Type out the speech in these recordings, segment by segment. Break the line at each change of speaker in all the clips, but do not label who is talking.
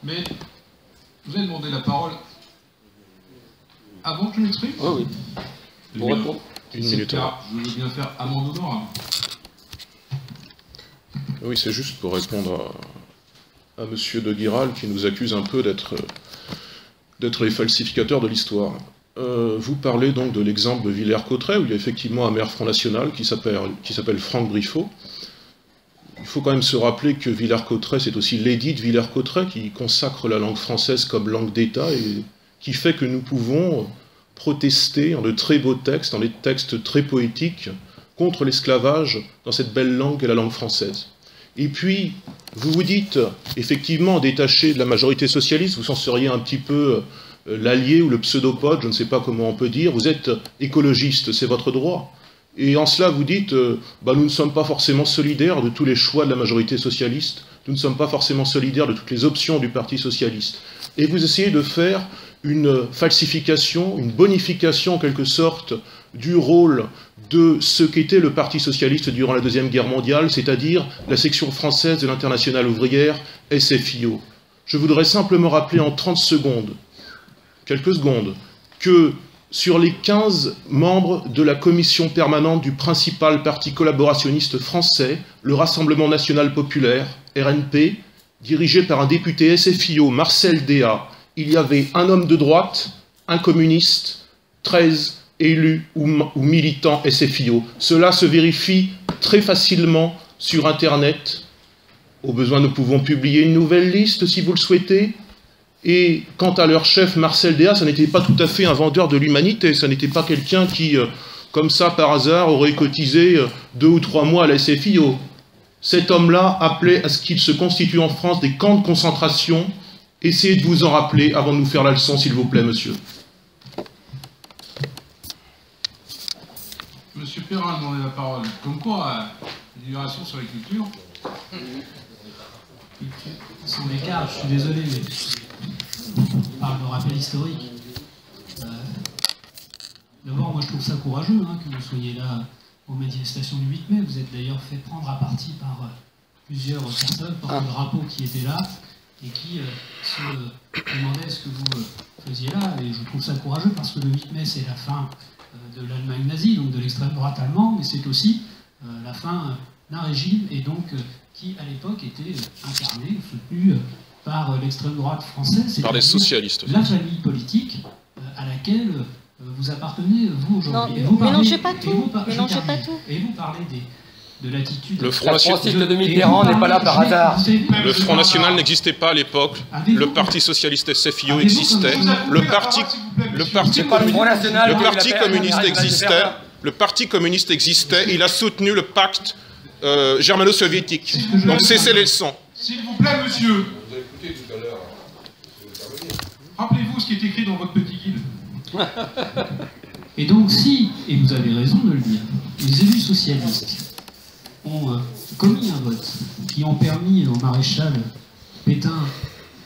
Mais vous avez demandé la parole avant que je m'exprime?
Oui, oui. Pour répondre.
Une minute. Je veux bien faire amende honorable.
Oui, c'est juste pour répondre à Monsieur de Guiral qui nous accuse un peu d'être les falsificateurs de l'histoire. Vous parlez donc de l'exemple de Villers-Cotterêts, où il y a effectivement un maire Front National qui s'appelle Franck Briffaut. Il faut quand même se rappeler que Villers-Cotterêts, c'est aussi l'édit de Villers-Cotterêts qui consacre la langue française comme langue d'État et qui fait que nous pouvons protester en de très beaux textes, en des textes très poétiques, contre l'esclavage dans cette belle langue qu'est la langue française. Et puis, vous vous dites, effectivement, détaché de la majorité socialiste, vous en seriez un petit peu l'allié ou le pseudopode, je ne sais pas comment on peut dire, vous êtes écologiste, c'est votre droit. Et en cela, vous dites, nous ne sommes pas forcément solidaires de tous les choix de la majorité socialiste, nous ne sommes pas forcément solidaires de toutes les options du Parti socialiste. Et vous essayez de faire une falsification, une bonification en quelque sorte du rôle de ce qu'était le Parti socialiste durant la Deuxième Guerre mondiale, c'est-à-dire la section française de l'Internationale ouvrière, SFIO. Je voudrais simplement rappeler en 30 secondes, quelques secondes, que sur les 15 membres de la commission permanente du principal parti collaborationniste français, le Rassemblement national populaire, RNP, dirigé par un député SFIO, Marcel Déat, il y avait un homme de droite, un communiste, 13 élus ou militants SFIO. Cela se vérifie très facilement sur Internet. Au besoin, nous pouvons publier une nouvelle liste si vous le souhaitez. Et quant à leur chef, Marcel Déat, ça n'était pas tout à fait un vendeur de l'humanité. Ça n'était pas quelqu'un qui, comme ça, par hasard, aurait cotisé 2 ou 3 mois à la SFIO. Cet homme-là appelait à ce qu'il se constitue en France des camps de concentration. Essayez de vous en rappeler avant de nous faire la leçon, s'il vous plaît, monsieur.
Monsieur Perrin a demandé la parole. Comme quoi, l'amélioration sur la culture.
Sans écart, je suis désolé, mais on parle de rappel historique. D'abord, moi je trouve ça courageux que vous soyez là aux manifestations du 8 mai. Vous êtes d'ailleurs fait prendre à partie par plusieurs personnes porte-drapeaux qui étaient là et qui se demandaient ce que vous faisiez là. Et je trouve ça courageux parce que le 8 mai, c'est la fin de l'Allemagne nazie, donc de l'extrême droite allemande, mais c'est aussi la fin d'un régime, et donc qui, à l'époque, était incarné, soutenu par l'extrême droite française,
par des socialistes.
La famille politique à laquelle vous appartenez, vous, aujourd'hui.
Mélangez pas tout.
Et vous parlez de l'attitude...
Le Front National de Mitterrand n'est pas là par hasard.
Le Front National n'existait pas à l'époque. Le Parti socialiste SFIO existait. Le Parti communiste existait. Il a soutenu le pacte germano-soviétique. Donc cessez les leçons.
S'il vous plaît, monsieur. Vous avez écouté tout à l'heure. Rappelez-vous ce qui est écrit dans votre petit guide.
Et donc si, et vous avez raison de le dire, les élus socialistes ont commis un vote qui ont permis au maréchal Pétain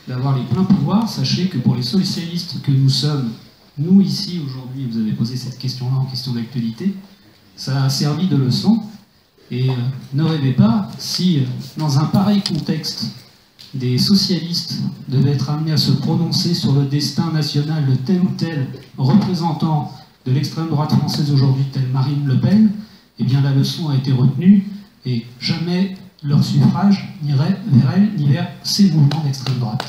d'avoir les pleins pouvoirs, sachez que pour les socialistes que nous sommes, nous ici aujourd'hui, vous avez posé cette question-là en question d'actualité, ça a servi de leçon. Et ne rêvez pas, si dans un pareil contexte, des socialistes devaient être amenés à se prononcer sur le destin national de tel ou tel représentant de l'extrême droite française aujourd'hui, tel Marine Le Pen, eh bien la leçon a été retenue et jamais leur suffrage n'irait vers elle ni vers ces mouvements d'extrême droite.